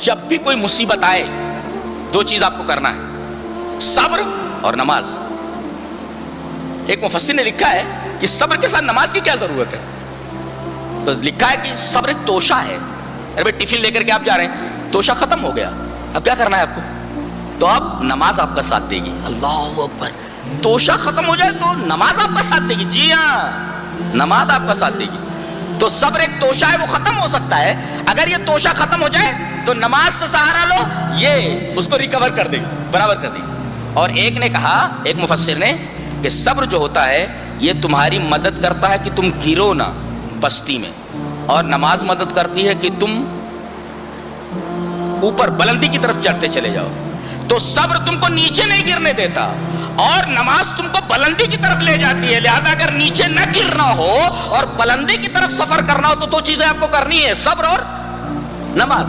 जब भी कोई मुसीबत आए, दो चीज आपको करना है, सब्र और नमाज। एक मुफस्सिर ने लिखा है कि सब्र के साथ नमाज की क्या जरूरत है। तो लिखा है कि सब्र एक तोशा है। अरे भाई टिफिन लेकर के आप जा रहे हैं, तोशा खत्म हो गया, अब क्या करना है आपको? तो अब नमाज आपका साथ देगी। अल्लाहू अकबर। तोशा खत्म हो जाए तो नमाज आपका साथ देगी। जी हाँ, नमाज आपका साथ देगी। तो सब्र एक तोशा है, वो खत्म हो सकता है। अगर ये तोशा खत्म हो जाए तो नमाज से सहारा लो, ये उसको रिकवर कर देगी, बराबर कर देगी। और एक ने कहा, एक मुफस्सिर ने, कि सब्र जो होता है ये तुम्हारी मदद करता है कि तुम गिरो ना पस्ती में, और नमाज मदद करती है कि तुम ऊपर बुलंदी की तरफ चढ़ते चले जाओ। तो सब्र तुमको नीचे नहीं गिरने देता और नमाज तुमको बुलंदी की तरफ ले जाती है। लिहाजा अगर नीचे न गिरना हो और बुलंदी की तरफ सफर करना हो तो दो चीजें आपको करनी है, सब्र और नमाज।